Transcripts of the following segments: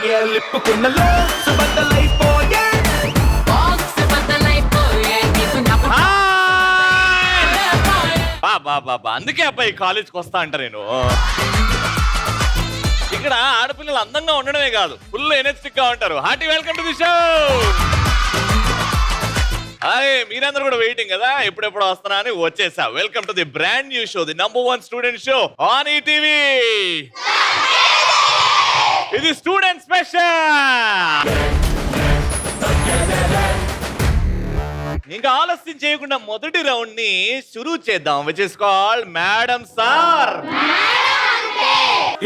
అయ్యే లిప్పుకున్నలో సుబద్దలైపోయే బాబా అందుకే అబ్బాయి కాలేజ్కి వస్తా అంట నేను. ఇక్కడ ఆడపిల్లలు అందంగా ఉండడమే కాదు ఫుల్ ఎనర్జెటిక్ గా ఉంటారు. Hearty welcome to the show. అరే మీరందరూ కూడా వెయిటింగ్ కదా ఎప్పుడెప్పుడు వస్తున్నా అని వచ్చేసా. Welcome to the brand new show, the #1 student show on ETV. ఇది స్టూడెంట్ స్పెషల్. ఇంకా ఆలస్యం చేయకుండా మొదటి రౌండ్ ని షురూ చేద్దాం, which is called madam sir.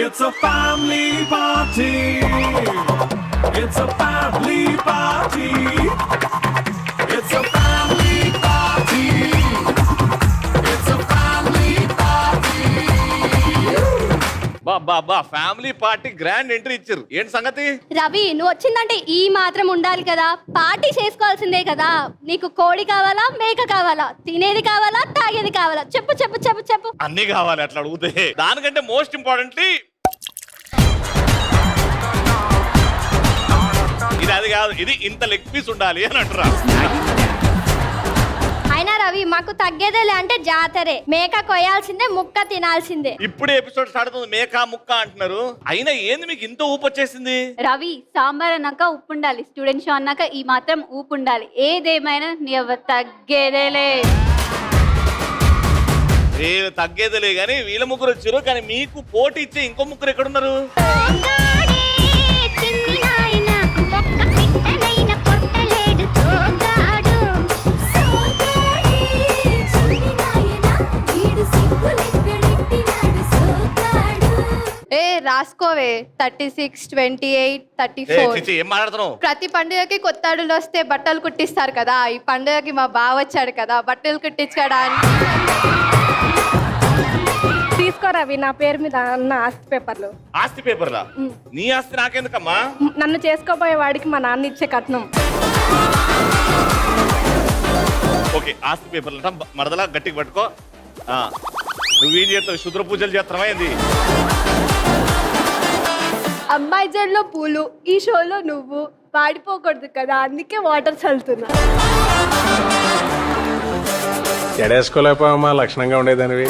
It's a family party. It's a family party. It's a family party. It's a family party. బా family party grand entry ఇచ్చారు. ఏంటి సంగతి? రవి నువ్వు వచ్చిందంటే ఈ మాత్రం ఉండాలి కదా, పార్టీ చేసుకోవాల్సిందే కదా. నీకు కోడి కావాలా, మేక కావాలా, తినేది కావాలా, తాగేది కావాలా? చెప్పు చెప్పు చెప్పు చెప్పు. అన్ని కావాలి అట్లా అడిగితే. దానికంటే మోస్ట్ ఇంపార్టెంట్లీ ఇది అది కాదు, ఇది ఇంత లెగ్ పీస్ ఉండాలి అని అంటారా. అయినా రవి మాకు తగ్గేదేలే, అంటే జాతరే. మేక కొయ్యాల్సిందే, ముక్క తినాల్సిందే. ఇప్పుడే ఎపిసోడ్ స్టార్ట్ అవుతుంది, మేక ముక్క అంటున్నారు. అయినా ఏంది మీకు ఇంత ఊపు వచ్చేసింది? రవి సాంబార్ అన్నాక ఉప్పు ఉండాలి, స్టూడెంట్ షో అన్నాక ఈ మాత్రం ఊపు ఉండాలి. ఏదేమైనా నీ తగ్గేదేలే. వీళ్ళు తగ్గేదిలే కానీ వీళ్ళ ముగ్గురు వచ్చారు, కానీ మీకు పోటీ ఇచ్చే ఇంకో ముగ్గురు ఎక్కడున్నారు? ఏ రాసుకోవే, 36, 28, 34. ఏం మాట్లాడుతున్నావు? ప్రతి పండుగకి కొత్త అడుగులు వస్తే బట్టలు కుట్టిస్తారు కదా, ఈ పండుగకి మా బావ వచ్చాడు కదా, బట్టలు కుట్టించాడా అని. తీసుకోరా అవి నా పేరు మీద అన్న ఆస్తి పేపర్లు. ఆస్తి పేపర్లా? నీ ఆస్తి నాకెందుకమ్మా? నన్ను చేసుకోబోయే వాడికి మా నాన్న ఇచ్చే కట్నం. ఓకే ఆస్తి పేపర్లు అంట, మరదలా గట్టిగా పట్టుకో. నువ్వేం చేస్తావు? శుద్ర పూజలు చేస్తావా ఏంది? అమ్మాయి జల్లో పూలు, ఈ షోలో నువ్వు వాడిపోకూడదు కదా, అందుకే వాటర్ చల్లుతున్నా. ఎడేసుకోలేకపోయామా లక్షణంగా ఉండేదానివి.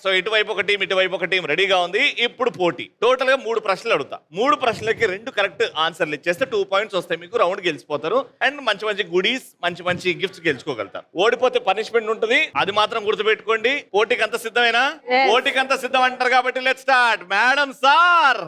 సో ఇటువైపు ఒక టీం, ఇటువైపు ఒక టీం రెడీగా ఉంది. ఇప్పుడు పోటీ. టోటల్ గా 3 ప్రశ్నలు అడుగుతా. 3 ప్రశ్నలకి 2 కరెక్ట్ ఆన్సర్లు ఇచ్చేస్తే 2 పాయింట్స్ వస్తాయి మీకు. రౌండ్ గెలిచిపోతారు అండ్ మంచి మంచి గుడీస్, మంచి మంచి గిఫ్ట్స్ గెలుచుకోగలుగుతారు. ఓడిపోతే పనిష్మెంట్ ఉంటుంది, అది మాత్రం గుర్తుపెట్టుకోండి. పోటీకి అంత సిద్ధమేనా? పోటీకి అంత సిద్ధం అంటారు కాబట్టి let's start. Madam sir,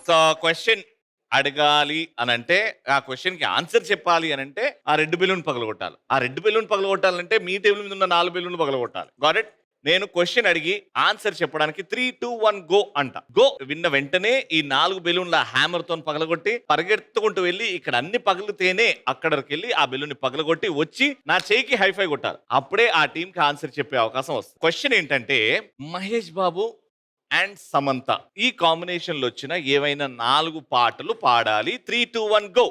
so question అడగాలి అని అంటే, ఆ క్వశ్చన్ కి ఆన్సర్ చెప్పాలి అని అంటే ఆ రెడ్ బెలూన్ పగలగొట్టాలి. ఆ రెడ్ బెలూన్ పగలగొట్టాలంటే మీ టేబుల్ మీద ఉన్న 4 బెలూన్లు పగలగొట్టాలి. Got it? నేను క్వశ్చన్ అడిగి ఆన్సర్ చెప్పడానికి 3, 2, 1 గో అంట. గో విన్న వెంటనే ఈ 4 బెలూన్ల హ్యామర్ తో పగలగొట్టి పరిగెత్తుకుంటూ వెళ్ళి ఇక్కడ అన్ని పగిలితేనే అక్కడికి వెళ్ళి ఆ బెలూన్ పగలగొట్టి వచ్చి నా చేయికి హైఫై కొట్టాలి. అప్పుడే ఆ టీం కి ఆన్సర్ చెప్పే అవకాశం వస్తుంది. క్వశ్చన్ ఏంటంటే, మహేష్ బాబు అండ్ సమంత ఈ కాంబినేషన్ లో వచ్చిన ఏవైనా 4 పాటలు పాడాలి. 3, 2, 1 గో.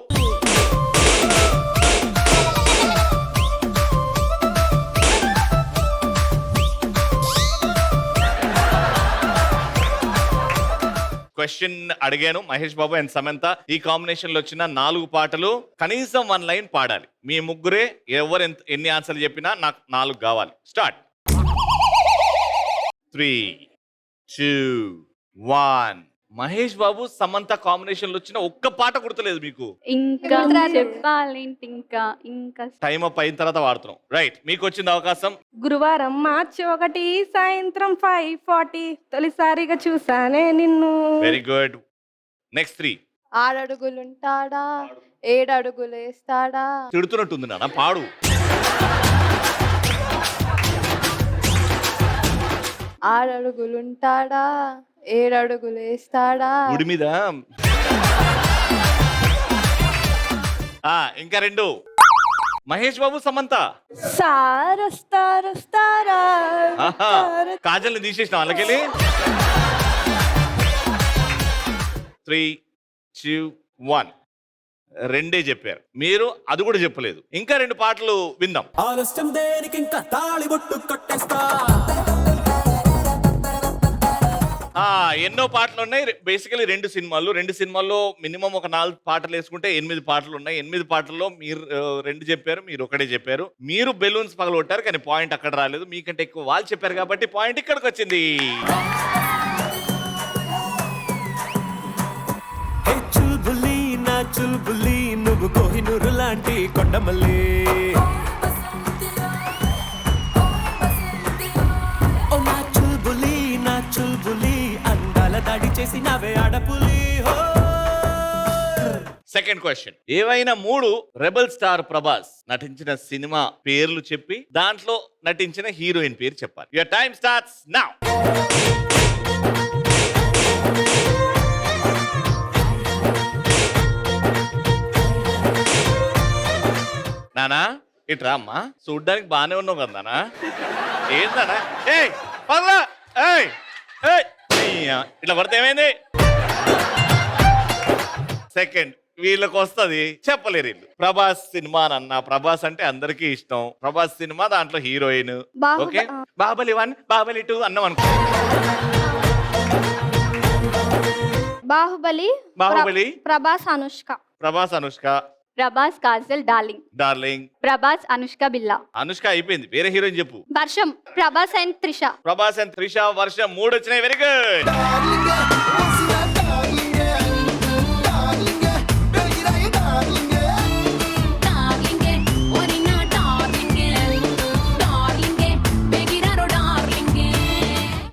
క్వశ్చన్ అడిగాను, మహేష్ బాబు అండ్ సమంత ఈ కాంబినేషన్ లో వచ్చిన 4 పాటలు కనీసం 1 లైన్ పాడాలి. మీ ముగ్గురే ఎవరు ఎన్ని ఆన్సర్లు చెప్పినా నాకు 4 కావాలి. స్టార్ట్. 3, 2, 1. మహేష్ బాబు సమంత కాంబినేషన్ లో వచ్చిన ఒక్క పాట గుర్తులేదు మీకు? ఇంకా చెప్పాలేంటి? ఇంకా టైం అప్ అయిన తర్వాత వాడుతున్నాం. రైట్, మీకు వచ్చింది అవకాశం. గురువారం మార్చి 1 సాయంత్రం 5:40 తొలిసారిగా చూసానే నిన్ను. Very good. నెక్స్ట్ 3. 6 అడుగులుంటాడా, 7 అడుగులు వేస్తాడా. తిడుతున్నట్టుంది నాన్న, పాడు. 6 అడుగులుంటాడా, 7 అడుగులు వేస్తాడా. గుడి మీద. ఇంకా 2. మహేష్ బాబు సమంత. సారస్తారా కాజల్ని తీసేసిన వాళ్ళకెళ్ళి. 3, 2, 1. 2 చెప్పారు మీరు, అది కూడా చెప్పలేదు. ఇంకా 2 పాటలు విందాం. ఆలస్యం దేనికి ఇంకా తాళి బొట్టు కట్టేస్తా ఎన్నో పాటలు ఉన్నాయి. బేసికలీ 2 సినిమాల్లో మినిమం ఒక 4 పాటలు వేసుకుంటే 8 పాటలు ఉన్నాయి. 8 పాటల్లో మీరు 2 చెప్పారు, మీరు ఒకటే చెప్పారు. మీరు బెలూన్స్ పగలగొట్టారు, కానీ పాయింట్ అక్కడ రాలేదు. మీకంటే ఎక్కువ వాళ్ళు చెప్పారు కాబట్టి పాయింట్ ఇక్కడికి వచ్చింది. చుల్బులి నా చుల్బులి నువ్వు కోహినూరు లాంటి కొండమల్లి ఓ నా చుల్బులి అందాల దాడి చేసి నవే ఆడపులి హో. సెకండ్ క్వశ్చన్, ఏవైనా 3 రెబల్ స్టార్ ప్రభాస్ నటించిన సినిమా పేర్లు చెప్పి దాంట్లో నటించిన హీరోయిన్ పేరు చెప్పాలి. Your time starts now. నానా ఇట్రా అమ్మా, చూడ్డానికి బానే ఉన్నావు కదా నానా. ఏందనా ఏయ్ పగలా ఏయ్ ఏయ్ అయ్యా, ఇట్లా పడితే ఏమైంది? సెకండ్ వీళ్ళకి వస్తుంది, చెప్పలేరు వీళ్ళు. ప్రభాస్ సినిమా అన్న, ప్రభాస్ అంటే అందరికీ ఇష్టం. ప్రభాస్ సినిమా, దాంట్లో హీరోయిన్. ఓకే, బాహుబలి 1 బాహుబలి 2 అన్నాం అనుకో. బాహుబలి ప్రభాస్ అనుష్క. ప్రభాస్ కాజల్ డార్లింగ్. ప్రభాస్ అనుష్క బిల్లా. అనుష్క అయిపోయింది, వేరే హీరోయిన్ చెప్పు. వర్షం ప్రభాస్ అండ్ త్రిష. వర్షం 3 వచ్చినాయి. Very good.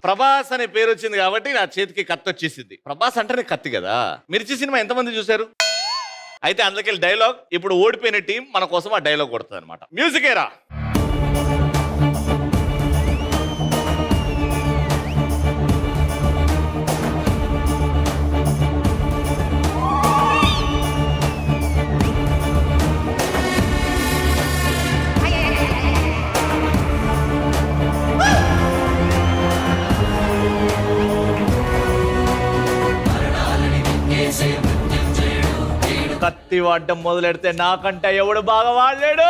ప్రభాస్ అనే పేరు వచ్చింది కాబట్టి నా చేతికి కత్తి వచ్చేసింది. ప్రభాస్ అంటేనే కత్తి కదా. మిర్చి సినిమా ఎంతమంది చూశారు? అయితే అందుకెళ్ళి డైలాగ్, ఇప్పుడు ఓడిపోయిన టీం మన కోసం ఆ డైలాగ్ కొడుతుంది అనమాట. మ్యూజిక్ ఏరా. కత్తి వాడడం మొదలెడితే నాకంటే ఎవడు బాగా వాడలేడు,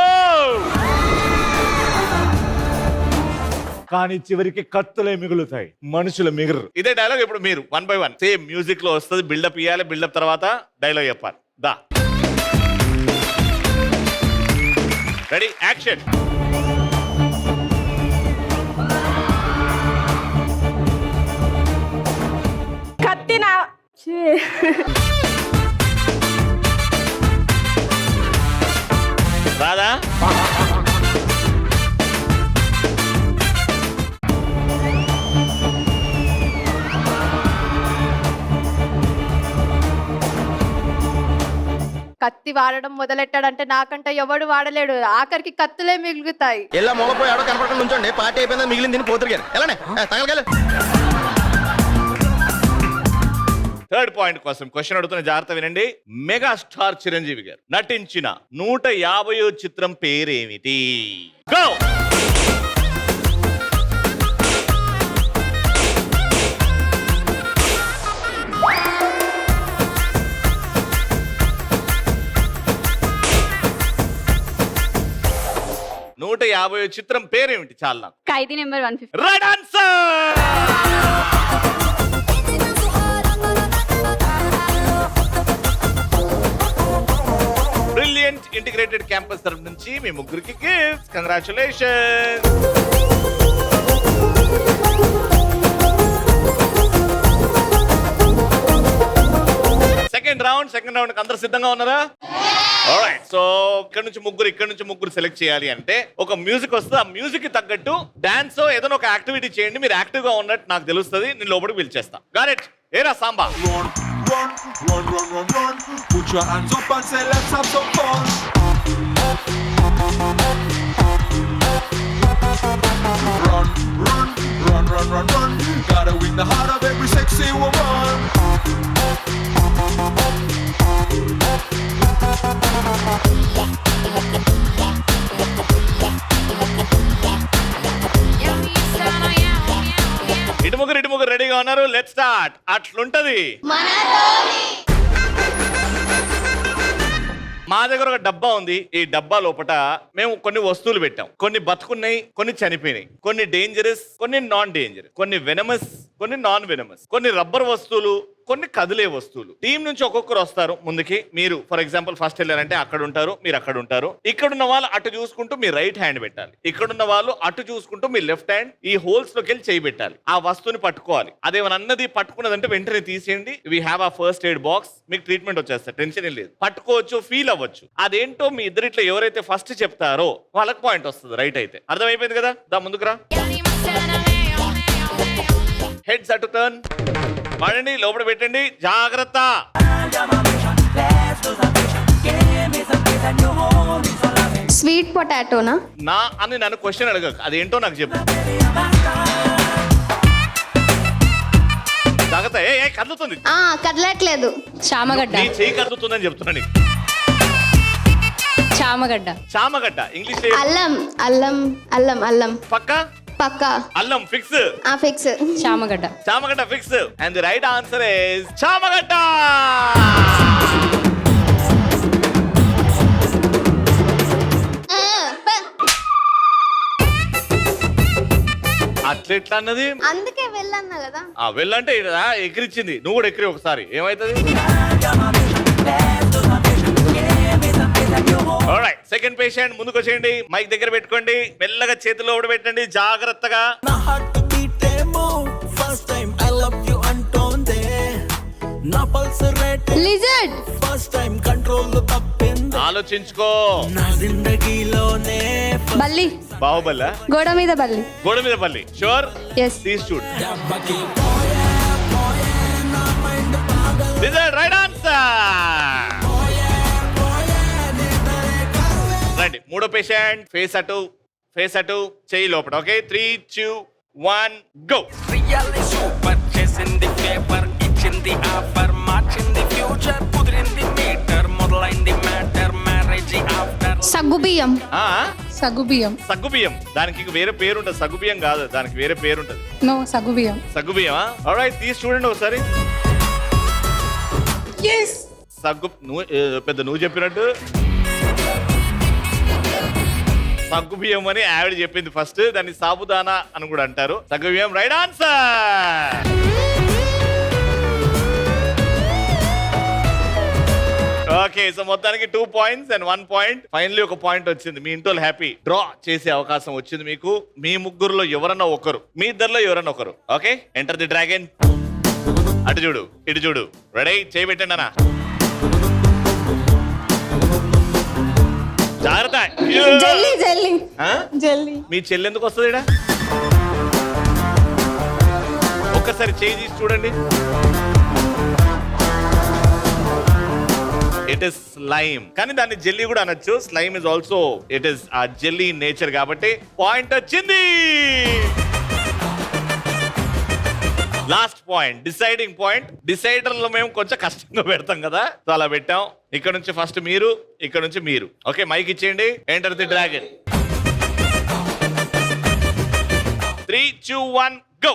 కానీ చివరికి కత్తులే మిగులుతాయి, మనుషులు మిగురు. ఇదే డైలాగ్ ఇప్పుడు మీరు 1 by 1 సేమ్ మ్యూజిక్ లో వస్తుంది. బిల్డప్ ఇవ్వాలి, బిల్డప్ తర్వాత డైలాగ్ చెప్పాలి. దా రెడీ, యాక్షన్. కత్తిన రాదా? కత్తి వాడడం మొదలెట్టాడంటే నాకంటే ఎవడు వాడలేడు, ఆఖరికి కత్తులే మిగులుతాయి. ఎలా మూలపోయి ఆడో కనపడకుండా ఉంచండి. పార్టీ అయిపోయిందా, మిగిలింది తిని పోతురు గారు. ఎలానే తగలగల. థర్డ్ పాయింట్ కోసం క్వశ్చన్ అడుగుతున్న, జాగ్రత్త వినండి. మెగాస్టార్ చిరంజీవి గారు నటించిన 150వ చిత్రం పేరేమిటి? గో. నూట 150వ చిత్రం పేరేమిటి? చాలా నాకు. Khaidi number 150. Right answer. Brilliant integrated campus తరఫు నుంచి మీ ముగ్గురికి గిఫ్ట్స్. కంగ్రాచులేషన్. సెకండ్ రౌండ్ అందరు సిద్ధంగా ఉన్నారా? ఆల్రైట్, సో ఇక్కడ నుంచి ముగ్గురు సెలెక్ట్ చేయాలి అంటే ఒక మ్యూజిక్ వస్తుంది. ఆ మ్యూజిక్ కి తగ్గట్టు డాన్స్ ఏదైనా ఒక యాక్టివిటీ చేయండి. మీరు యాక్టివ్ గా ఉన్నట్టు నాకు తెలుస్తుంది, నేను లోపలికి పిలిచేస్తా. Got it? ఏరా Samba. Run. Put your hands up and say let's have some fun. Run. Gotta win the heart of every sexy woman. ఇటు ముగ్గురు రెడీగా ఉన్నారు. Let's start. అట్లుంటది మా దగ్గర ఒక డబ్బా ఉంది. ఈ డబ్బా లోపల మేము కొన్ని వస్తువులు పెట్టాం. కొన్ని బతుకున్నాయి, కొన్ని చనిపోయినాయి, కొన్ని డేంజరస్, కొన్ని నాన్ డేంజరస్, కొన్ని వెనమస్, కొన్ని నాన్ వెనమస్, కొన్ని రబ్బర్ వస్తువులు, కొన్ని కదిలే వస్తువులు. టీం నుంచి ఒక్కొక్కరు వస్తారు ముందుకి. మీరు ఫర్ ఎగ్జాంపుల్ ఫస్ట్ వెళ్ళారంటే అక్కడ ఉంటారు, మీరు అక్కడ ఉంటారు. ఇక్కడున్న వాళ్ళు అటు చూసుకుంటూ మీ రైట్ హ్యాండ్ పెట్టాలి, ఇక్కడున్న వాళ్ళు అటు చూసుకుంటూ మీ లెఫ్ట్ హ్యాండ్ ఈ హోల్స్ లోకి వెళ్ళి చేయి పెట్టాలి. ఆ వస్తువుని పట్టుకోవాలి. అదేమన్నది పట్టుకున్నదంటే వెంటనే తీసేయండి. వీ హ్యావ్ ఆ ఫస్ట్ ఎయిడ్ బాక్స్. మీకు ట్రీట్మెంట్ వచ్చేస్తారు, టెన్షన్ ఏం లేదు. పట్టుకోవచ్చు, ఫీల్ అవ్వచ్చు. అదేంటో మీ ఇద్దరిట్లో ఎవరైతే ఫస్ట్ చెప్తారో వాళ్ళకి పాయింట్ వస్తుంది. రైట్ అయితే అర్థమైపోయింది కదా. దా ముందుకురా. హెడ్స్ అటు టర్న్ వాడండి, లోపల పెట్టండి, జాగ్రత్త. స్వీట్ పొటాటోనా? నా అని నన్ను క్వశ్చన్ అడగ, అదేంటో నాకు చెప్పు. జాగ్రత్త. ఏ కదులుతుంది, కదలట్లేదు. చామగడ్డ. నీ చెయ్యి కదులుతుందని చెప్తున్నా నీకు. చామగడ్డ. చామగడ్డ ఇంగ్లీష్ అల్లం అల్లం అల్లం అల్లం. పక్క పక్క. అల్లం ఫిక్స్. ఫిక్స్. చామగడ్డ. చామగడ్డ fix. And the right answer is చామగడ్డ. అట్లెట్లా అన్నది? అందుకే వెళ్ళన్నా కదా. వెళ్ళంటే ఎగిరిచ్చింది. నువ్వు కూడా ఎగిరి ఒకసారి, ఏమైతుంది? సెకండ్ పేషెంట్ ముందుకు వచ్చేయండి. మైక్ దగ్గర పెట్టుకోండి, మెల్లగా చేతిలో పెట్టండి, జాగ్రత్తగా. నా హార్ట్ బీట్ ఏమో first time I love you అంటోందే. నా pulse rate lizard. First time control తప్పింది. ఆలోచించుకో. నా జిందగీలోనే బల్లి. బాహుబలి. గోడ మీద బల్లి. గోడ మీద బల్లి. షూర్. Yes. తీసి చూడు. Right answer. రండి మూడో పేషెంట్. ఫేస్ అటు చెయ్యి లోపల. Okay 3, 2, 1 go. రియల్లీ సూపర్ చేసింది పేపర్, ఇచ్చింది ఆఫర్, మార్చింది ఫ్యూచర్, కుదిరింది మీటర్, మొదలైంది మ్యాటర్, మ్యారేజ్ ఆఫ్టర్. సగ్గుబియ్యం. సగ్గుబియ్యం. సగ్గుబియ్యం. దానికి వేరే పేరు ఉంటుంది. సగ్గుబియ్యం కాదు, దానికి వేరే పేరు ఉంటుంది. నో సగ్గుబియ్యం. సగ్గుబియ్యమా? ఆల్రైట్, తీసి చూడండి ఒకసారి. సగ్గు నువ్వు చెప్పినట్టు సగ్గు బియ్యం అని ఆవిడ చెప్పింది ఫస్ట్. దాన్ని సాబుదానా అని కూడా అంటారు. సగ్గు బియ్యం రైట్ ఆన్సర్. ఓకే, సో మొత్తానికి 2 points and 1 point. ఫైనల్లీ ఒక పాయింట్ వచ్చింది. మీ ఇంట్లో హ్యాపీ. డ్రా చేసే అవకాశం వచ్చింది మీకు. మీ ముగ్గురులో ఎవరన్నా ఒకరు, మీ ఇద్దరులో ఎవరన్నా ఒకరు. Okay, enter the dragon. అటు చూడు, ఇటు చూడు. రెడీ? చేయబెట్టండి అన్న. జాగ్రత్త. మీ చెల్లి ఎందుకు వస్తుంది ఈడ? ఒక్కసారి చేయి తీసి చూడండి. ఇట్ ఇస్ స్లైమ్, కానీ దాన్ని జెల్లీ కూడా అనొచ్చు. Slime is also it is ఆ జెల్లీ నేచర్ కాబట్టి పాయింట్ వచ్చింది. Last point, deciding point. Decider లో మేము కొంచెం కష్టంగా పెడతాం కదా, సో అలా పెట్టాం. ఇక్కడ నుంచి ఫస్ట్ మీరు, ఇక్కడ నుంచి మీరు. ఓకే, మైక్ ఇచ్చేయండి. Enter the dragon. 3, 2, 1 గో.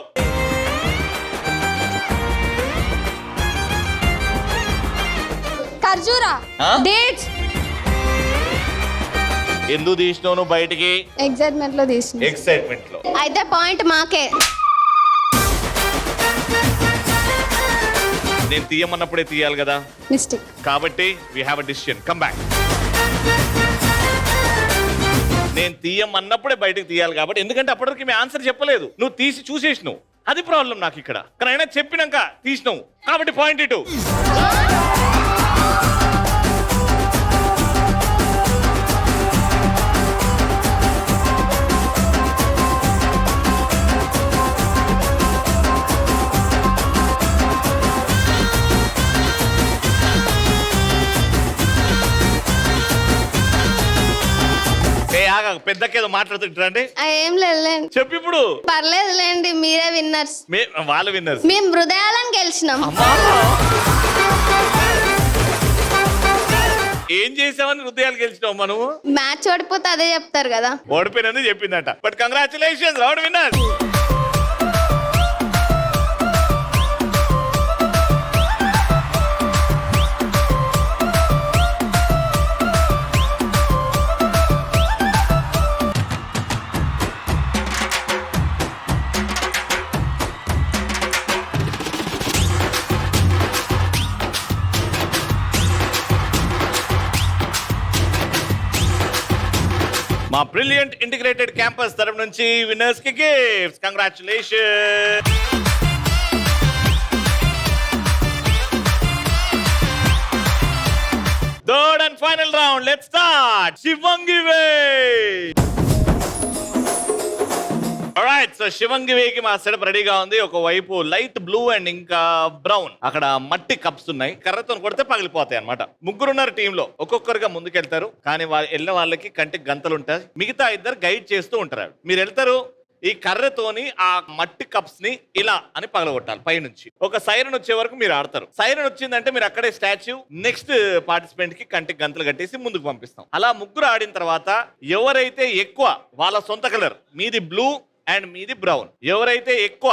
ఖర్జూరా. డేట్స్. ఎందుకు తీసినావు నువ్వు బయటికి? ఎక్సైట్మెంట్ లో తీసిన. ఎక్సైట్మెంట్ లో. అయితే పాయింట్ మాకే. నేను తీయమన్నప్పుడే తీయాలి కదా. మిస్టేక్. కాబట్టి we have a decision. Come back. నేను తీయమన్నప్పుడే బయటకు తీయాలి కాబట్టి, ఎందుకంటే అప్పటివరకు మీ ఆన్సర్ చెప్పలేదు. నువ్వు తీసి చూసేసినావు, అది ప్రాబ్లం నాకు ఇక్కడ. కానీ అయినా చెప్పినాక తీసినావు కాబట్టి పాయింట్ ఇటు. పెద్దకేదో మాట్లాడుతుంటారండి. ఏం లేదు. చెప్పు ఇప్పుడు. పర్లేదులేండి, మీరే విన్నర్స్. వాళ్ళు విన్నర్స్. మేము హృదయాలను గెలిచినాం. ఏం చేసామని హృదయాలు గెలిచినావు మనము? మ్యాచ్ ఓడిపోతే అదే చెప్తారు కదా. ఓడిపోయినది చెప్పిందట. But congratulations, round winner. Brilliant integrated campus తరపు నుంచి విన్నర్స్ కి gifts. Congratulation. Third and final round, let's start. Shivangi way. Alright, so Shivangi వేకి మా సెటప్ రెడీగా ఉంది. ఒకవైపు లైట్ బ్లూ అండ్ ఇంకా బ్రౌన్, అక్కడ మట్టి కప్స్ ఉన్నాయి. కర్రతో కొడితే పగిలిపోతాయి అన్నమాట. ముగ్గురున్నారు టీమ్ లో, ఒక్కొక్కరుగా ముందుకెళ్తారు. కానీ వెళ్ళిన వాళ్ళకి కంటికి గంతలు ఉంటాయి. మిగతా ఇద్దరు గైడ్ చేస్తూ ఉంటారు. మీరు వెళ్తారు, ఈ కర్రతోని ఆ మట్టి కప్స్ ని ఇలా అని పగలగొట్టాలి పైనుంచి. ఒక సైరన్ వచ్చే వరకు మీరు ఆడతారు. సైరన్ వచ్చిందంటే మీరు అక్కడే స్టాచ్యూ నెక్స్ట్ పార్టిసిపెంట్ కి కంటికి గంతలు కట్టేసి ముందుకు పంపిస్తాం. అలా ముగ్గురు ఆడిన తర్వాత ఎవరైతే ఎక్కువ, వాళ్ళ సొంత కలర్, మీది బ్లూ అండ్ మీది బ్రౌన్, ఎవరైతే ఎక్కువ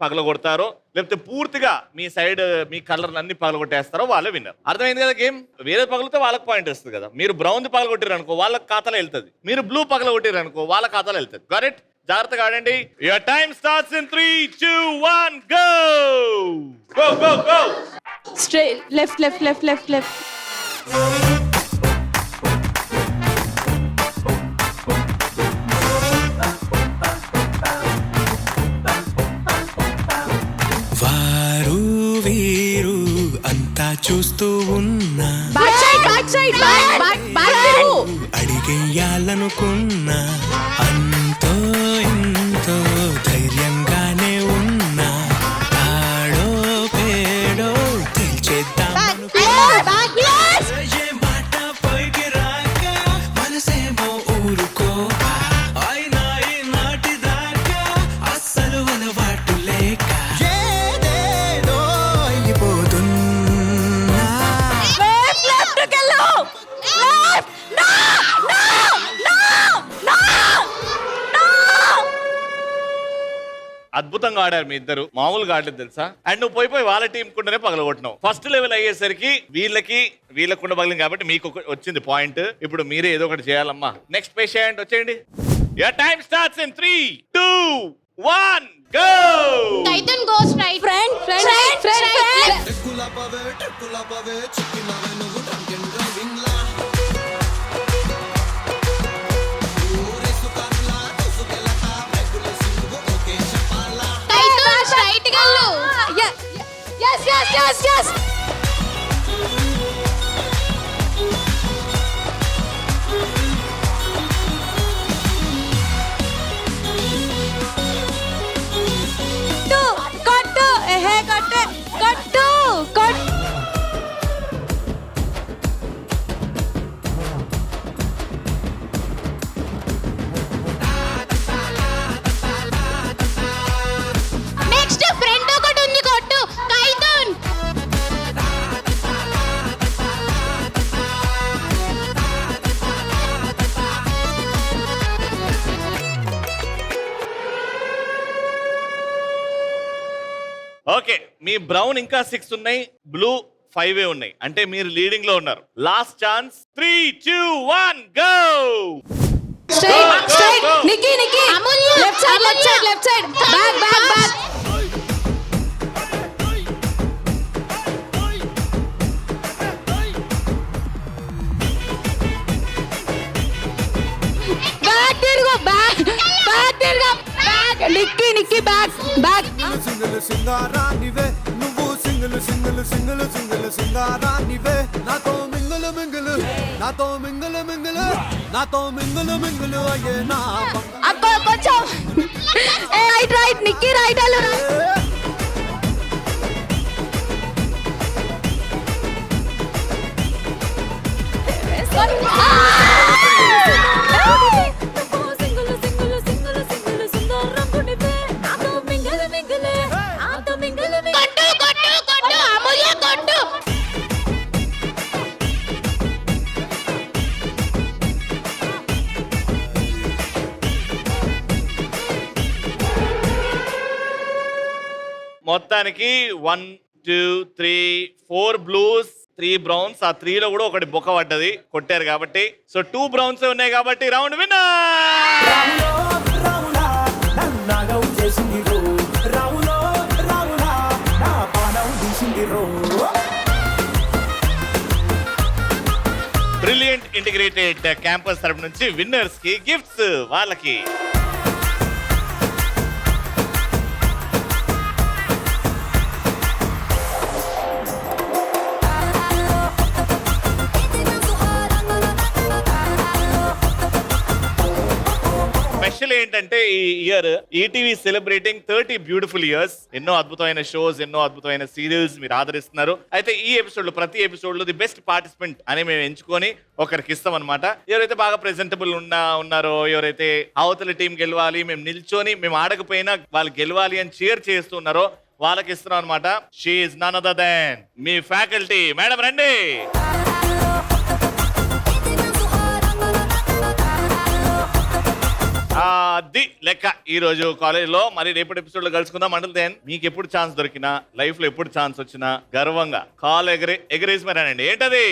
పగలగొడతారో లేకపోతే పూర్తిగా మీ సైడ్ మీ కలర్ అన్ని పగలగొట్టేస్తారో వాళ్ళే విన్నర్. అర్థమైంది కదా గేమ్? వేరే పగిలితే వాళ్ళకి పాయింట్ వస్తుంది కదా. మీరు బ్రౌన్ కొట్టిరు అనుకో వాళ్ళకి ఖాతాలో వెళ్తుంది. మీరు బ్లూ పగలగొట్టిరు అనుకో వాళ్ళ ఖాతాలో వెళ్తుంది. కరెక్ట్? జాగ్రత్తగా ఆడండి. Your time starts in 3, 2, 1 go. Go go go. Straight, left left left left left. వారు వీరు అంతా చూస్తూ ఉన్నా, అడిగేయాలనుకున్నా, అంతో ఎంతో ధైర్యంగానే ఉన్నా, తాడో పేడో తేల్చేద్దాం ఏ మాట పైకి రాక మనసేమో ఊరుకోక, అయినా ఈ నాటి దాకా అస్సలు అలవాటు లేక ఏదేదో అయిపోతున్నా. అద్భుతంగా ఆడారు మీ ఇద్దరు, మామూలుగా ఆడలేదు తెలుసా. అండ్ నువ్వు పోయి వాళ్ళ టీం కుండానే పగలగొట్టినావు. ఫస్ట్ లెవెల్ అయ్యేసరికి వీళ్ళకుండా పగిలింది కాబట్టి మీకు వచ్చింది పాయింట్. ఇప్పుడు మీరే ఏదో ఒకటి చేయాలమ్మా. నెక్స్ట్ పేషెంట్ వచ్చేయండి. Your time starts in 3, 2, 1 go. Titan goes right. Friend friend friend friend. Yes. కట్టు ఎహే కట్టే కట్టు కట్. నెక్స్ట్ ఫ్రెండ్ ఒకటి ఉంది, కొట్టు. కైతన్. ఓకే, మీ బ్రౌన్ ఇంకా 6 ఉన్నాయి, బ్లూ 5 ఉన్నాయి. అంటే మీరు లీడింగ్ లో ఉన్నారు. Last chance. 3, 2, 1 గో. స్ట్రైట్ నిక్కి లెఫ్ట్ సైడ్ బ్యాక్. నిక్కి బ్యాక్. సింగిల్ సింగారానివే నువ్వు, సింగిల్ సింగిల్ సింగిల్ సింగిల్ సింగారానివే. నాతో మింగులు మింగులు, నాతో మింగులు మింగులు, నాతో మింగులు మింగులు అయ్యే నా అక్క కొంచెం రైట్ నిక్కి రైట్ అల్లు. మొత్తానికి 1, 2, 3, 4 బ్లూస్, 3 బ్రౌన్స్. ఆ 3 లో కూడా ఒకటి బొక్క పడ్డది, కొట్టారు కాబట్టి. సో 2 బ్రౌన్స్ ఉన్నాయి కాబట్టి round winner. Brilliant integrated campus తరపు నుంచి విన్నర్స్ కి గిఫ్ట్స్ వాళ్ళకి. స్పెషల్ ఏంటంటే ఈ year ETV celebrating 30 beautiful years. ఎన్నో అద్భుతమైన షోస్, ఎన్నో అద్భుతమైన సీరియల్స్ మీరు ఆదరిస్తున్నారు. అయితే ఈ ఎపిసోడ్ లో, ప్రతి ఎపిసోడ్ లో ది బెస్ట్ పార్టిసిపెంట్ అని మేము ఎంచుకొని ఒకరికి ఇస్తాం అనమాట. ఎవరైతే బాగా ప్రెజెంటబుల్ ఉన్నారో, ఎవరైతే అవతల టీం గెలవాలి, మేము నిల్చొని మేము ఆడకపోయినా వాళ్ళు గెలవాలి అని చీర్ చేస్తున్నారో వాళ్ళకి ఇస్తున్నాం అనమాట. She is none other than me faculty. Madam రండి. అది లెక్క ఈ రోజు కాలేజ్ లో. మరి రేపటి ఎపిసోడ్ లో కలుసుకుందాం. అంటల్ దెన్ మీకు ఎప్పుడు ఛాన్స్ దొరికినా, లైఫ్ లో ఎప్పుడు ఛాన్స్ వచ్చినా గర్వంగా కాల్ ఎగరేసి మరానండి. ఏంటది?